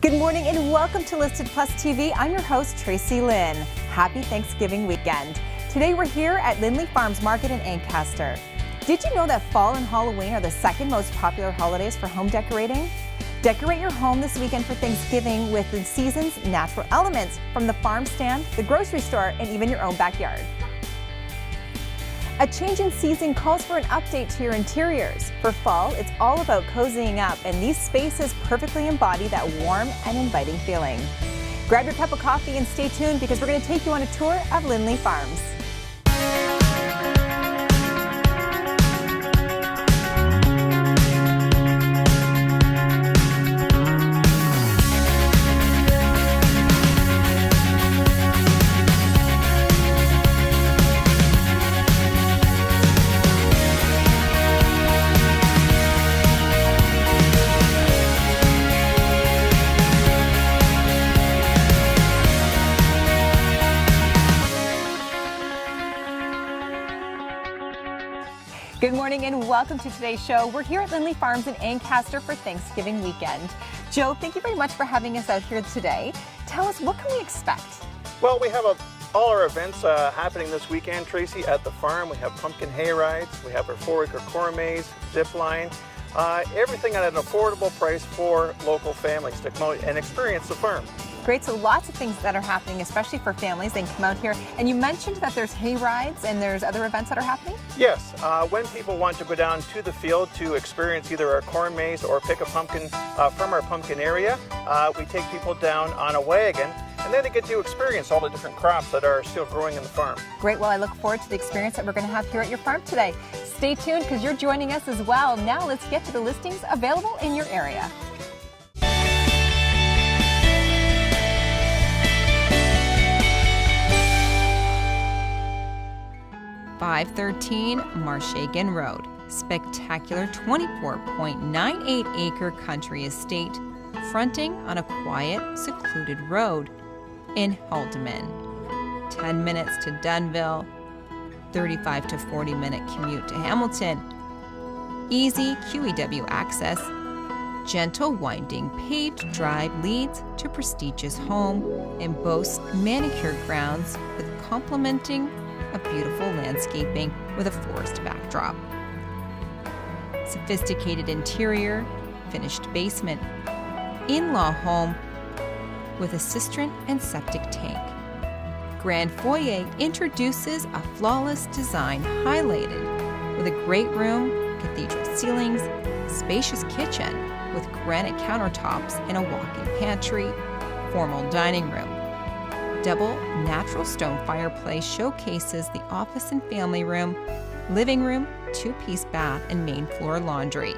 Good morning and welcome to Listed Plus TV. I'm your host, Tracy Lynn. Happy Thanksgiving weekend. Today we're here at Lindley Farms Market in Ancaster. Did you know that fall and Halloween are the second most popular holidays for home decorating? Decorate your home this weekend for Thanksgiving with the season's natural elements from the farm stand, the grocery store, and even your own backyard. A change in season calls for an update to your interiors. For fall, it's all about cozying up, and these spaces perfectly embody that warm and inviting feeling. Grab your cup of coffee and stay tuned because we're going to take you on a tour of Lindley Farms. Good morning and welcome to today's show. We're here at Lindley Farms in Ancaster for Thanksgiving weekend. Joe, thank you very much for having us out here today. Tell us, what can we expect? Well, we have all our events happening this weekend, Tracy, at the farm. We have pumpkin hay rides, we have our 4-acre corn maze, zip line, everything at an affordable price for local families to come out and experience the farm. Great, so lots of things that are happening, especially for families. They can come out here. And you mentioned that there's hay rides and there's other events that are happening? Yes, when people want to go down to the field to experience either our corn maze or pick a pumpkin from our pumpkin area, we take people down on a wagon, and then they get to experience all the different crops that are still growing in the farm. Great, well, I look forward to the experience that we're going to have here at your farm today. Stay tuned because you're joining us as well. Now let's get to the listings available in your area. 513 Marshagan Road, spectacular 24.98-acre country estate fronting on a quiet, secluded road in Haldeman. 10 minutes to Dunnville, 35 to 40-minute commute to Hamilton. Easy QEW access, gentle winding paved drive leads to prestigious home and boasts manicured grounds with complementing a beautiful landscaping with a forest backdrop. Sophisticated interior, finished basement, in-law home with a cistern and septic tank. Grand foyer introduces a flawless design highlighted with a great room, cathedral ceilings, spacious kitchen with granite countertops and a walk-in pantry, formal dining room. Double natural stone fireplace showcases the office and family room, living room, 2-piece bath, and main floor laundry.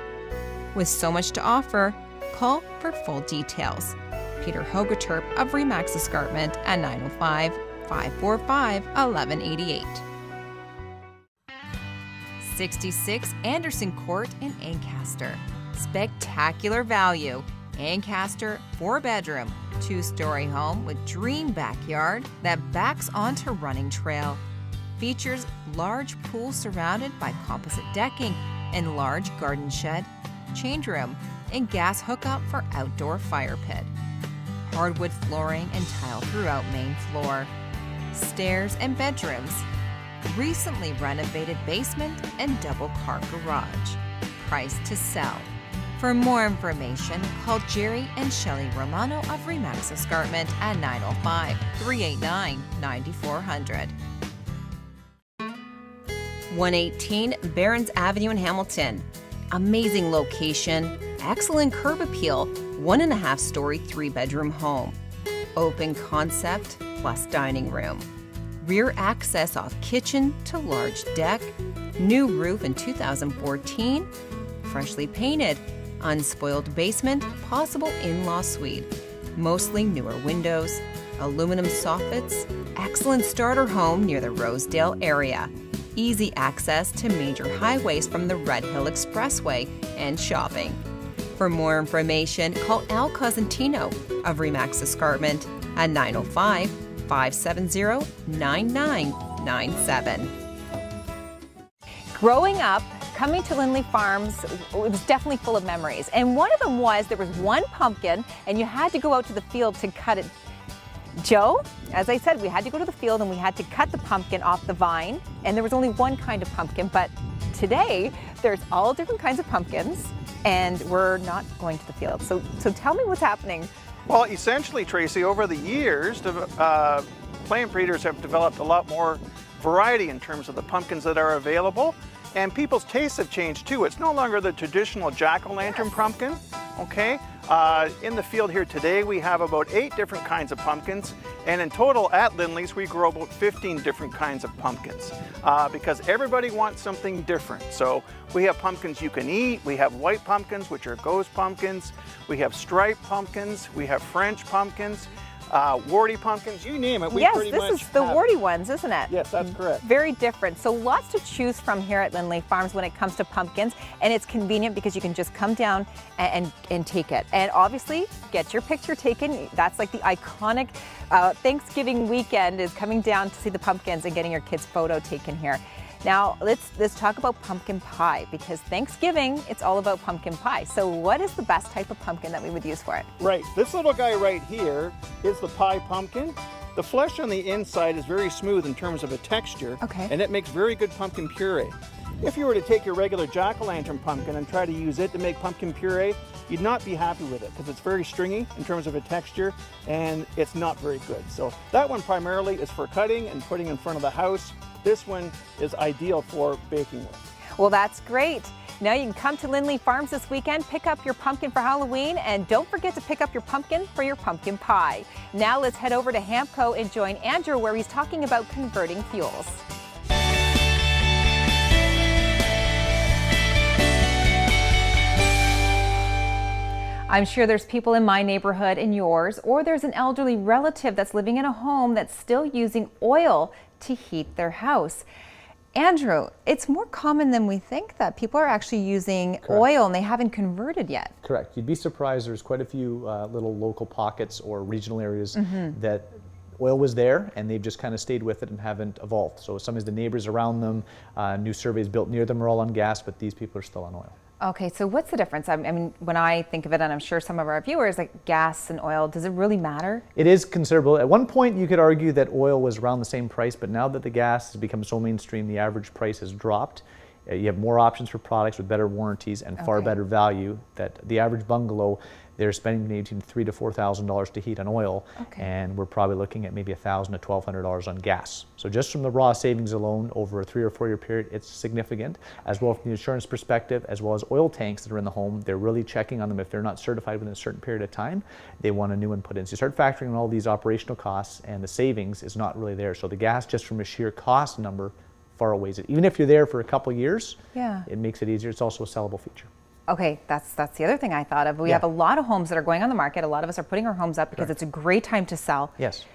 With so much to offer, call for full details. Peter Hogaterp of Remax Escarpment at 905-545-1188. 66 Anderson Court in Ancaster. Spectacular value. Ancaster 4-bedroom, 2-story home with dream backyard that backs onto running trail. Features large pool surrounded by composite decking and large garden shed, change room, and gas hookup for outdoor fire pit. Hardwood flooring and tile throughout main floor. Stairs and bedrooms. Recently renovated basement and double car garage. Price to sell. For more information, call Jerry and Shelley Romano of Remax Escarpment at 905-389-9400. 118 Barron's Avenue in Hamilton. Amazing location, excellent curb appeal, 1.5-story 3-bedroom home. Open concept plus dining room. Rear access off kitchen to large deck. New roof in 2014. Freshly painted. Unspoiled basement, possible in-law suite. Mostly newer windows, aluminum soffits, excellent starter home near the Rosedale area. Easy access to major highways from the Red Hill Expressway and shopping. For more information, call Al Cosentino of Remax Escarpment at 905-570-9997. Growing up, coming to Lindley Farms, it was definitely full of memories. And one of them was there was one pumpkin and you had to go out to the field to cut it. Joe, as I said, we had to go to the field and we had to cut the pumpkin off the vine. And there was only one kind of pumpkin, but today there's all different kinds of pumpkins and we're not going to the field. So tell me what's happening. Well, essentially, Tracy, over the years, plant breeders have developed a lot more variety in terms of the pumpkins that are available, and people's tastes have changed too. It's no longer the traditional jack-o'-lantern pumpkin, okay? In the field here today, we have about 8 different kinds of pumpkins, and in total at Lindley's, we grow about 15 different kinds of pumpkins because everybody wants something different. So we have pumpkins you can eat, we have white pumpkins, which are ghost pumpkins, we have striped pumpkins, we have French pumpkins, warty pumpkins, you name it. We yes, pretty this much is the warty ones, isn't it? Yes, that's correct. Very different. So lots to choose from here at Lindley Farms when it comes to pumpkins, and it's convenient because you can just come down and take it. And obviously, get your picture taken. That's like the iconic Thanksgiving weekend is coming down to see the pumpkins and getting your kids' photo taken here. Now, let's talk about pumpkin pie, because Thanksgiving, it's all about pumpkin pie. So what is the best type of pumpkin that we would use for it? Right, this little guy right here is the pie pumpkin. The flesh on the inside is very smooth in terms of a texture, okay, and it makes very good pumpkin puree. If you were to take your regular jack-o'-lantern pumpkin and try to use it to make pumpkin puree, you'd not be happy with it because it's very stringy in terms of a texture and it's not very good. So that one primarily is for cutting and putting in front of the house. This one is ideal for baking with. Well, that's great. Now you can come to Lindley Farms this weekend, pick up your pumpkin for Halloween, and don't forget to pick up your pumpkin for your pumpkin pie. Now let's head over to Hamco and join Andrew where he's talking about converting fuels. I'm sure there's people in my neighborhood and yours, or there's an elderly relative that's living in a home that's still using oil to heat their house. Andrew, it's more common than we think that people are actually using oil and they haven't converted yet. Correct. You'd be surprised. There's quite a few little local pockets or regional areas that oil was there and they've just kind of stayed with it and haven't evolved. So some of the neighbors around them, new surveys built near them are all on gas, but these people are still on oil. Okay, so what's the difference? I mean, when I think of it, and I'm sure some of our viewers, like gas and oil, does it really matter? It is considerable. At one point, you could argue that oil was around the same price, but now that the gas has become so mainstream, the average price has dropped. You have more options for products with better warranties and far better value. That the average bungalow, they're spending between $3,000 to $4,000 to heat on oil, and we're probably looking at maybe $1,000 to $1,200 on gas. So just from the raw savings alone over a 3 or 4 year period, it's significant. As well from the insurance perspective, as well as oil tanks that are in the home, they're really checking on them. If they're not certified within a certain period of time, they want a new one put in. So you start factoring in all these operational costs, and the savings is not really there. So the gas, just from a sheer cost number, far outweighs it. Even if you're there for a couple years, it makes it easier. It's also a sellable feature. Okay, that's the other thing I thought of. We have a lot of homes that are going on the market. A lot of us are putting our homes up because it's a great time to sell. Yes.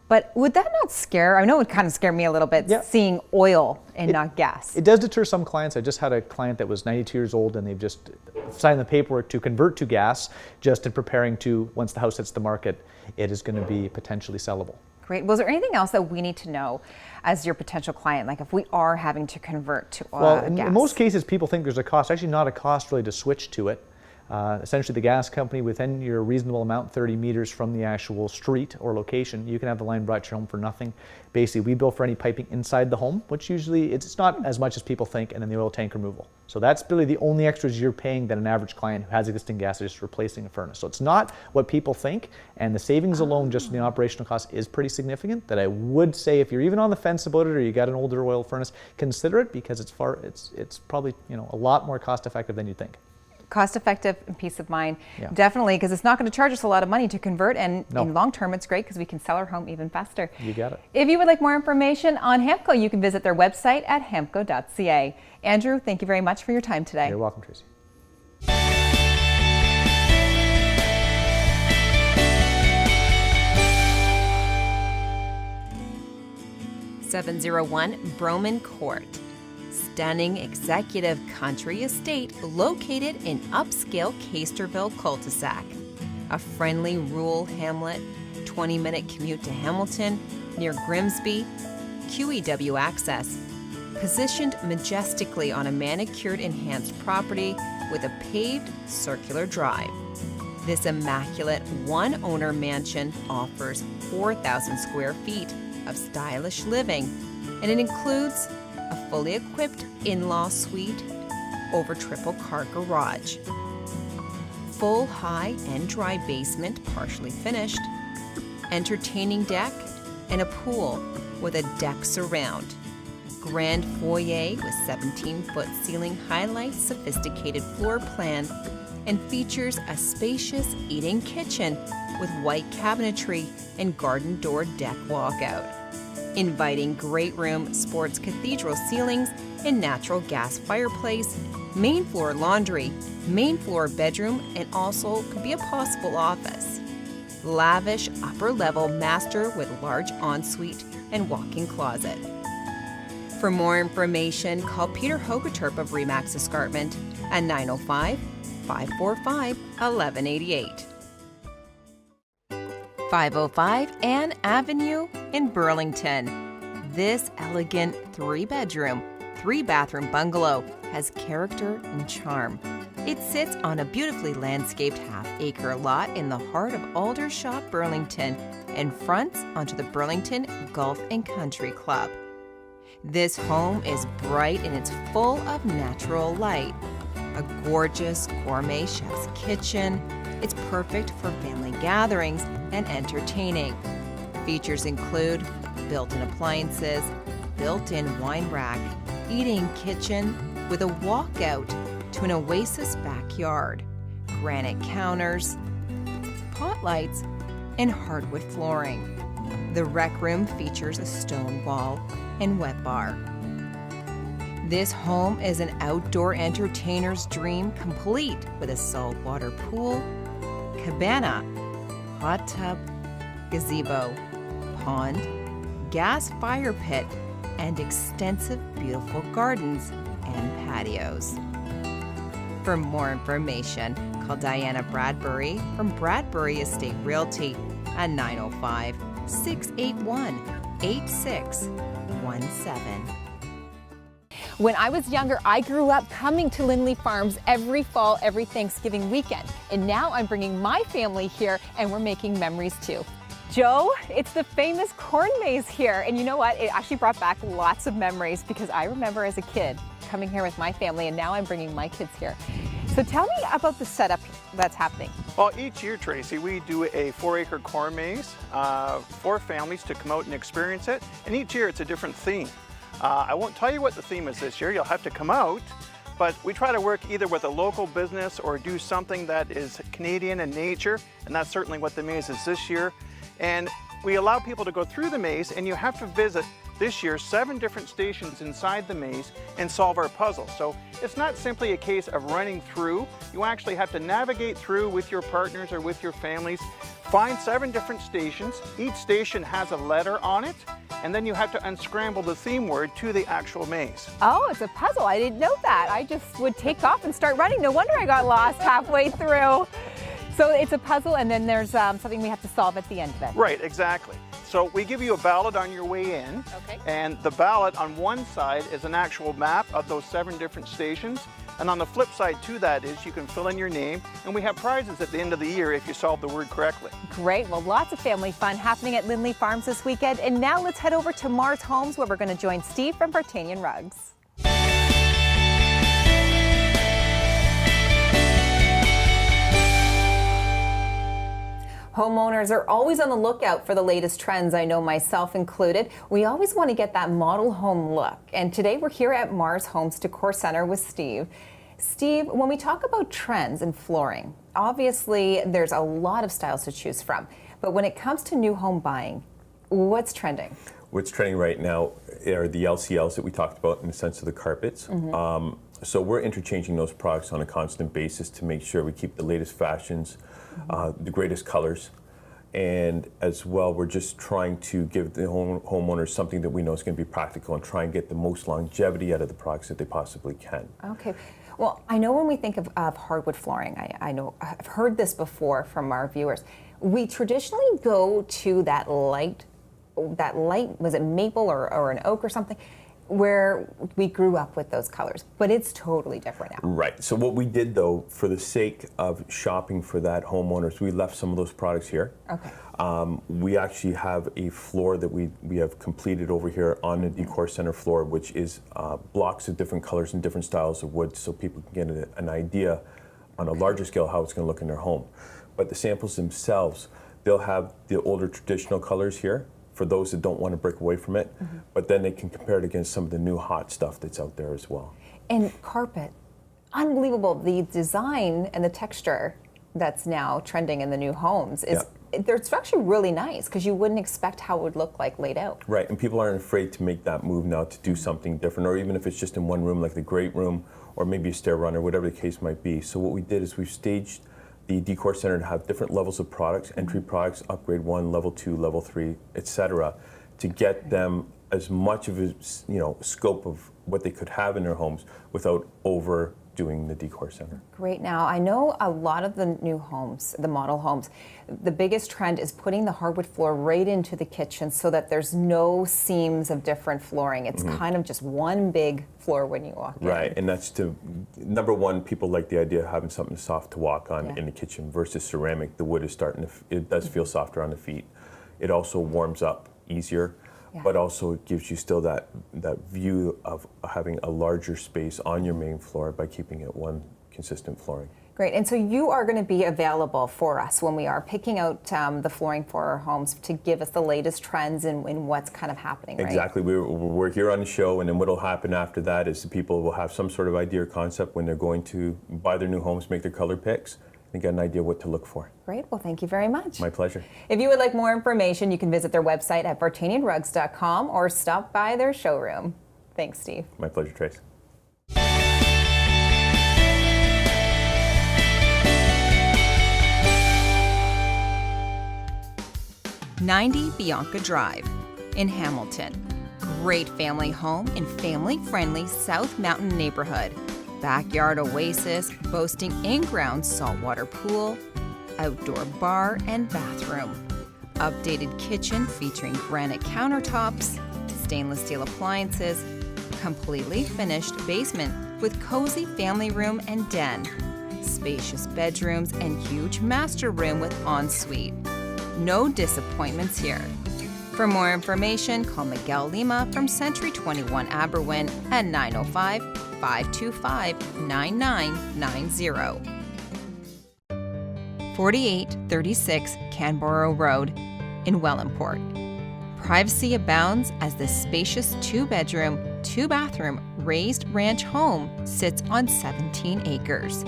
But would that not scare? I know it would kind of scare me a little bit, seeing oil and not gas. It does deter some clients. I just had a client that was 92 years old and they've just signed the paperwork to convert to gas, just in preparing to, once the house hits the market, it is going to be potentially sellable. Great. Was there anything else that we need to know as your potential client, like if we are having to convert to gas? Well, in most cases, people think there's a cost. Actually, not a cost really to switch to it. Essentially, the gas company, within your reasonable amount, 30 meters from the actual street or location, you can have the line brought to your home for nothing. Basically, we bill for any piping inside the home, which usually it's not as much as people think, and then the oil tank removal. So that's really the only extras you're paying than an average client who has existing gas is just replacing a furnace. So it's not what people think, and the savings alone just from the operational cost is pretty significant. That I would say, if you're even on the fence about it or you got an older oil furnace, consider it, because it's probably a lot more cost effective than you think. Cost effective and peace of mind, definitely, because it's not going to charge us a lot of money to convert, and in long term it's great because we can sell our home even faster. You got it. If you would like more information on Hamco, you can visit their website at hamco.ca. Andrew, thank you very much for your time today. You're welcome, Tracy. 701 Broman Court. Stunning executive country estate located in upscale Casterville cul-de-sac. A friendly rural hamlet, 20-minute commute to Hamilton, near Grimsby, QEW access. positioned majestically on a manicured enhanced property with a paved circular drive. This immaculate one-owner mansion offers 4,000 square feet of stylish living, and it includes a fully equipped in-law suite over triple car garage, full high and dry basement partially finished, entertaining deck, and a pool with a deck surround. Grand foyer with 17-foot ceiling highlights sophisticated floor plan and features a spacious eating kitchen with white cabinetry and garden door deck walkout. Inviting great room sports cathedral ceilings and natural gas fireplace, main floor laundry, main floor bedroom, and also could be a possible office. Lavish upper level master with large ensuite and walk-in closet. For more information, call Peter Hogaterp of Remax Escarpment at 905-545-1188. 505 Ann Avenue in Burlington. This elegant 3-bedroom, 3-bathroom bungalow has character and charm. It sits on a beautifully landscaped half-acre lot in the heart of Aldershot, Burlington, and fronts onto the Burlington Golf and Country Club. This home is bright and it's full of natural light. A gorgeous gourmet chef's kitchen. It's perfect for family gatherings and entertaining. Features include built-in appliances, built-in wine rack, eating kitchen with a walkout to an oasis backyard, granite counters, pot lights, and hardwood flooring. The rec room features a stone wall and wet bar. This home is an outdoor entertainer's dream, complete with a saltwater pool, cabana, hot tub, gazebo, pond, gas fire pit, and extensive beautiful gardens and patios. For more information, call Diana Bradbury from Bradbury Estate Realty at 905-681-8617. When I was younger, I grew up coming to Lindley Farms every fall, every Thanksgiving weekend. And now I'm bringing my family here and we're making memories too. Joe, it's the famous corn maze here. And you know what? It actually brought back lots of memories because I remember as a kid coming here with my family, and now I'm bringing my kids here. So tell me about the setup that's happening. Well, each year, Tracy, we do a 4-acre corn maze for families to come out and experience it. And each year it's a different theme. I won't tell you what the theme is this year. You'll have to come out. But we try to work either with a local business or do something that is Canadian in nature. And that's certainly what the maze is this year. And we allow people to go through the maze, and you have to visit this year 7 different stations inside the maze and solve our puzzle. So it's not simply a case of running through. You actually have to navigate through with your partners or with your families, find 7 different stations. Each station has a letter on it, and then you have to unscramble the theme word to the actual maze. Oh, it's a puzzle. I didn't know that. I just would take off and start running. No wonder I got lost halfway through. So it's a puzzle, and then there's something we have to solve at the end of it. Right, exactly. So we give you a ballot on your way in, Okay. and the ballot on one side is an actual map of those 7 different stations, and on the flip side to that is you can fill in your name, and we have prizes at the end of the year if you solve the word correctly. Great. Well, lots of family fun happening at Lindley Farms this weekend. And now let's head over to Mars Homes, where we're going to join Steve from Vartanian Rugs. Homeowners are always on the lookout for the latest trends, I know myself included. We always want to get that model home look. And today we're here at Mars Homes Decor Center with Steve. Steve, when we talk about trends in flooring, obviously there's a lot of styles to choose from. But when it comes to new home buying, what's trending? What's trending right now are the LCLs that we talked about in the sense of the carpets. So we're interchanging those products on a constant basis to make sure we keep the latest fashions, the greatest colors, and as well we're just trying to give the homeowners something that we know is going to be practical and try and get the most longevity out of the products that they possibly can. Okay. Well, I know when we think of hardwood flooring, I know I've heard this before from our viewers. We traditionally go to that light, was it maple or an oak or something? where we grew up with those colors, but it's totally different now. Right. So what we did, though, for the sake of shopping for that homeowners, we left some of those products here. Okay. We actually have a floor that we have completed over here on the decor center floor, which is blocks of different colors and different styles of wood, so people can get an idea on a larger scale how it's going to look in their home. But the samples themselves, they'll have the older traditional colors here for those that don't want to break away from it, but then they can compare it against some of the new hot stuff that's out there as well. And carpet, unbelievable. The design and the texture that's now trending in the new homes is, it's actually really nice because you wouldn't expect how it would look like laid out. Right, and people aren't afraid to make that move now to do something different, or even if it's just in one room like the great room or maybe a stair runner, whatever the case might be. So what we did is we've staged the decor center to have different levels of products, entry products, upgrade 1, level 2, level 3, etc., to get them as much of a scope of what they could have in their homes without overdoing the decor center. Great. Now, I know a lot of the new homes, the model homes, the biggest trend is putting the hardwood floor right into the kitchen so that there's no seams of different flooring. It's kind of just one big floor when you walk in. Right, and that's number one, people like the idea of having something soft to walk on in the kitchen versus ceramic. The wood is it does feel softer on the feet. It also warms up easier, but also it gives you still that view of having a larger space on your main floor by keeping it one consistent flooring. Great, and so you are going to be available for us when we are picking out the flooring for our homes to give us the latest trends and what's kind of happening, right? Exactly, we're here on the show, and then what will happen after that is the people will have some sort of idea or concept when they're going to buy their new homes, make their color picks, and get an idea what to look for. Great, well thank you very much. My pleasure. If you would like more information, you can visit their website at vartanianrugs.com or stop by their showroom. Thanks, Steve. My pleasure, Trace. 90 Bianca Drive in Hamilton. Great family home in family-friendly South Mountain neighborhood. Backyard oasis boasting in-ground saltwater pool, outdoor bar and bathroom. Updated kitchen featuring granite countertops, stainless steel appliances, completely finished basement with cozy family room and den, spacious bedrooms and huge master room with ensuite. No disappointments here. For more information, call Miguel Lima from Century 21 Aberwin at 905-525-9990. 4836 Canborough Road in Wellandport. Privacy abounds as this spacious 2-bedroom, 2-bathroom raised ranch home sits on 17 acres.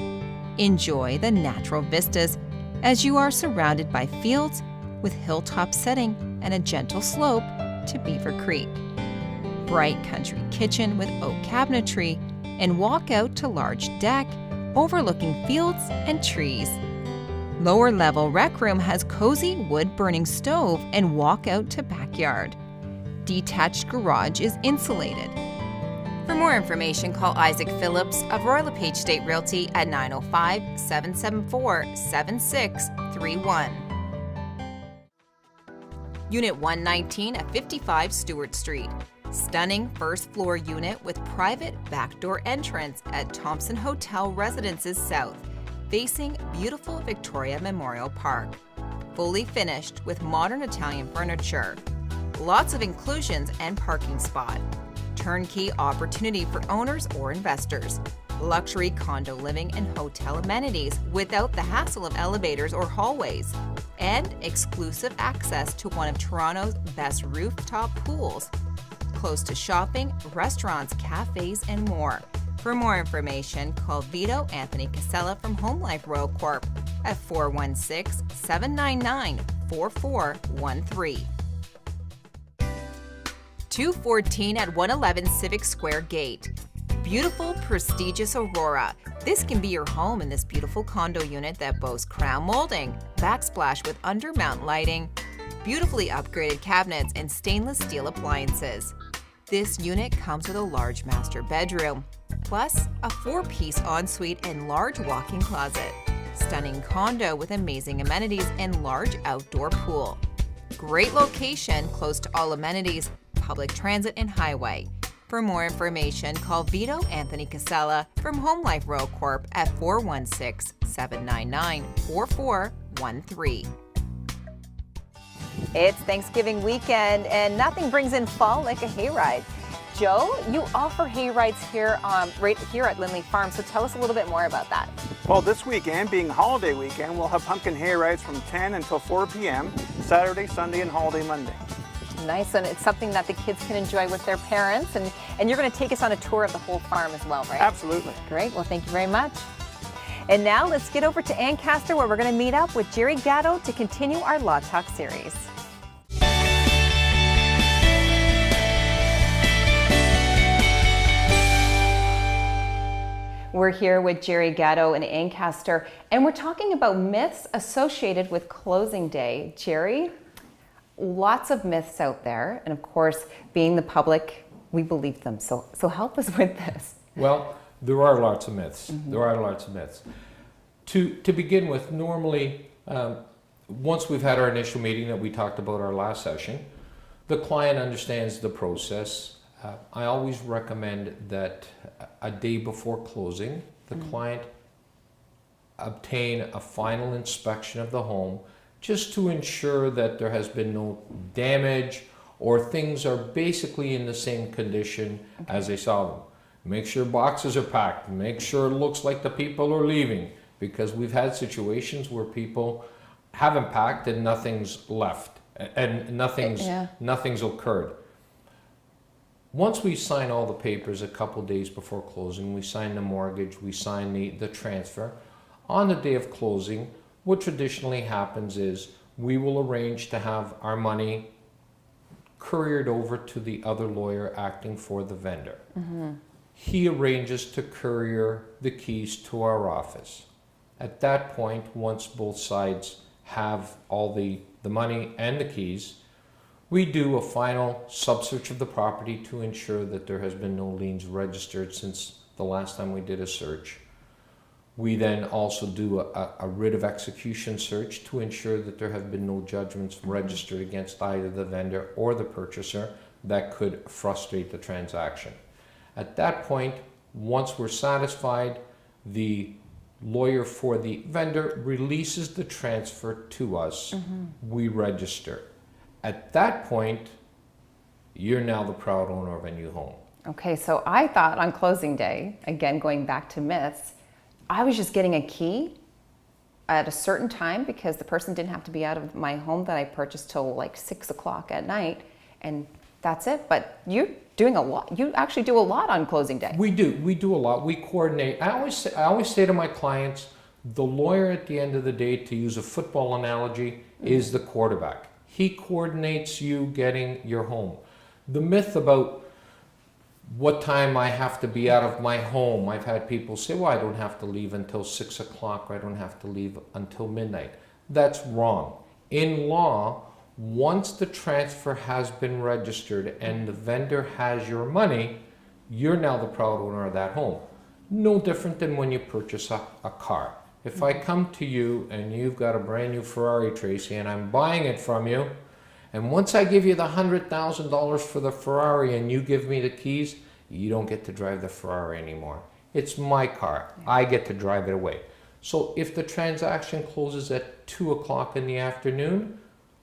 Enjoy the natural vistas as you are surrounded by fields with hilltop setting and a gentle slope to Beaver Creek. Bright country kitchen with oak cabinetry and walk out to large deck overlooking fields and trees. Lower level rec room has cozy wood burning stove and walk out to backyard. Detached garage is insulated. For more information, call Isaac Phillips of Royal LePage State Realty at 905-774-7631. Unit 119 at 55 Stewart Street. Stunning first floor unit with private backdoor entrance at Thompson Hotel Residences South, facing beautiful Victoria Memorial Park. Fully finished with modern Italian furniture. Lots of inclusions and parking spot. Turnkey opportunity for owners or investors. Luxury condo living and hotel amenities without the hassle of elevators or hallways. And exclusive access to one of Toronto's best rooftop pools. Close to shopping, restaurants, cafes, and more. For more information, call Vito Anthony Casella from Home Life Royal Corp at 416-799-4413. 214 at 111 Civic Square Gate. Beautiful, prestigious Aurora. This can be your home in this beautiful condo unit that boasts crown molding, backsplash with undermount lighting, beautifully upgraded cabinets, and stainless steel appliances. This unit comes with a large master bedroom, plus a 4-piece ensuite and large walk-in closet. Stunning condo with amazing amenities and large outdoor pool. Great location, close to all amenities, public transit and highway. For more information, call Vito Anthony Casella from Home Life Royal Corp at 416-799-4413. It's Thanksgiving weekend, and nothing brings in fall like a hayride. Joe, you offer hayrides here, right here at Lindley Farm, so tell us a little bit more about that. Well, this weekend, being holiday weekend, we'll have pumpkin hay rides from 10 until 4 p.m. Saturday, Sunday, and holiday Monday. Nice, and it's something that the kids can enjoy with their parents, and you're going to take us on a tour of the whole farm as well, right? Absolutely. Great, well, thank you very much. And now let's get over to Ancaster, where we're going to meet up with Jerry Gatto to continue our Law Talk series. We're here with Jerry Gatto in Ancaster, and we're talking about myths associated with closing day. Jerry, lots of myths out there, and of course, being the public, we believe them. So help us with this. Well, there are lots of myths. There are lots of myths. To begin with, normally, once we've had our initial meeting that we talked about our last session, the client understands the process. I always recommend that a day before closing, the client obtain a final inspection of the home just to ensure that there has been no damage or things are basically in the same condition as they saw them. Make sure boxes are packed, make sure it looks like the people are leaving, because we've had situations where people haven't packed and nothing's left and nothing's occurred. Once we sign all the papers a couple days before closing, we sign the mortgage, we sign the transfer. On the day of closing, what traditionally happens is we will arrange to have our money couriered over to the other lawyer acting for the vendor. He arranges to courier the keys to our office. At that point, once both sides have all the money and the keys, we do a final sub-search of the property to ensure that there has been no liens registered since the last time we did a search. We then also do a writ of execution search to ensure that there have been no judgments registered against either the vendor or the purchaser that could frustrate the transaction. At that point, once we're satisfied, the lawyer for the vendor releases the transfer to us. We register. At that point, you're now the proud owner of a new home. Okay, so I thought on closing day, again going back to myths, I was just getting a key at a certain time because the person didn't have to be out of my home that I purchased till like 6 o'clock at night, and that's it. But you're doing a lot. You actually do a lot on closing day. We do a lot. We coordinate. I always say to my clients, the lawyer at the end of the day, to use a football analogy, is the quarterback. He coordinates you getting your home. The myth about what time I have to be out of my home, I've had people say, well, I don't have to leave until 6 o'clock, or I don't have to leave until midnight. That's wrong. In law, once the transfer has been registered and the vendor has your money, you're now the proud owner of that home. No different than when you purchase a car. If I come to you and you've got a brand new Ferrari, Tracy, and I'm buying it from you, and once I give you the $100,000 for the Ferrari and you give me the keys, you don't get to drive the Ferrari anymore. It's my car. I get to drive it away. So if the transaction closes at 2 o'clock in the afternoon,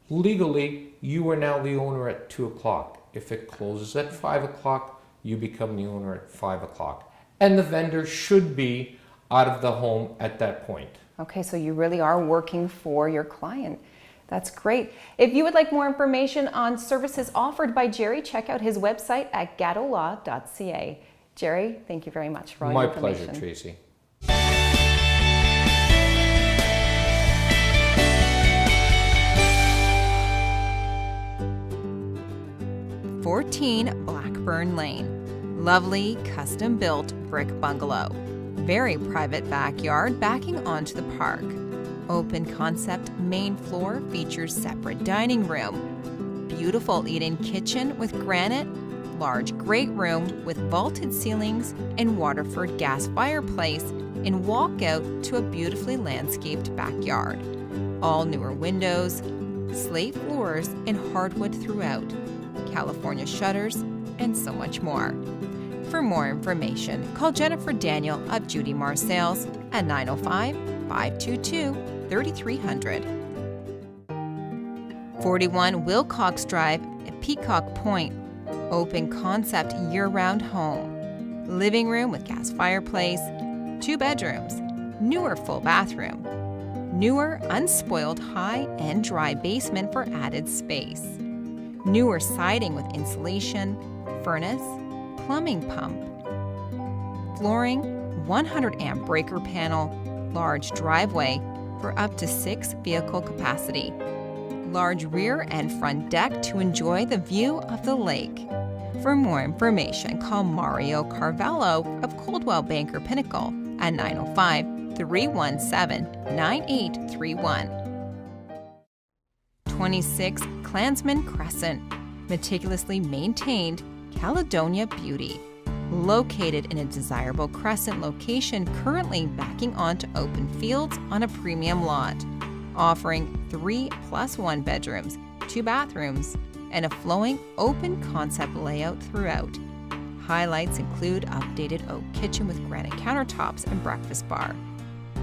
legally, you are now the owner at 2 o'clock. If it closes at 5 o'clock, you become the owner at 5 o'clock. And the vendor should be out of the home at that point. Okay, so you really are working for your client. That's great. If you would like more information on services offered by Jerry, check out his website at gattolaw.ca. Jerry, thank you very much for all your information. My pleasure, Tracy. 14 Blackburn Lane. Lovely, custom-built brick bungalow. Very private backyard backing onto the park. Open concept main floor features separate dining room. Beautiful eat-in kitchen with granite, large great room with vaulted ceilings and Waterford gas fireplace, and walkout to a beautifully landscaped backyard. All newer windows, slate floors, and hardwood throughout. California shutters, and so much more. For more information, call Jennifer Daniel of Judy Marr Sales at 905-522-3300. 41 Wilcox Drive at Peacock Point. Open concept year-round home. Living room with gas fireplace, 2 bedrooms, newer full bathroom, newer unspoiled high and dry basement for added space, newer siding with insulation, furnace, plumbing pump, flooring, 100 amp breaker panel, large driveway for up to 6 vehicle capacity, large rear and front deck to enjoy the view of the lake. For more information, call Mario Carvalho of Coldwell Banker Pinnacle at 905-317-9831. 26 Klansman Crescent, meticulously maintained Caledonia beauty. Located in a desirable crescent location currently backing onto open fields on a premium lot. Offering 3+1 bedrooms, 2 bathrooms, and a flowing open concept layout throughout. Highlights include updated oak kitchen with granite countertops and breakfast bar,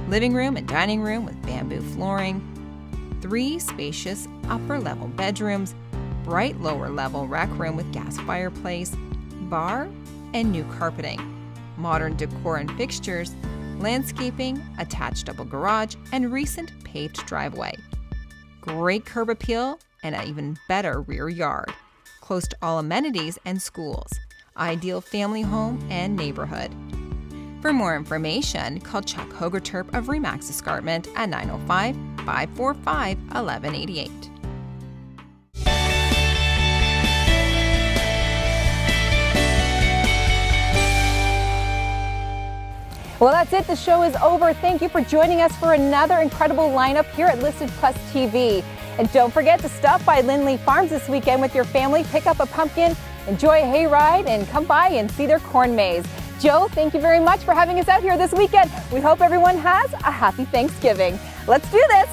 living room and dining room with bamboo flooring, 3 spacious upper-level bedrooms, bright lower-level rec room with gas fireplace, bar, and new carpeting, modern decor and fixtures, landscaping, attached double garage, and recent paved driveway. Great curb appeal and an even better rear yard. Close to all amenities and schools. Ideal family home and neighborhood. For more information, call Chuck Hogerterp of Remax Escarpment at 905-545-1188. Well, that's it. The show is over. Thank you for joining us for another incredible lineup here at Listed Plus TV. And don't forget to stop by Lindley Farms this weekend with your family, pick up a pumpkin, enjoy a hayride, and come by and see their corn maze. Joe, thank you very much for having us out here this weekend. We hope everyone has a happy Thanksgiving. Let's do this.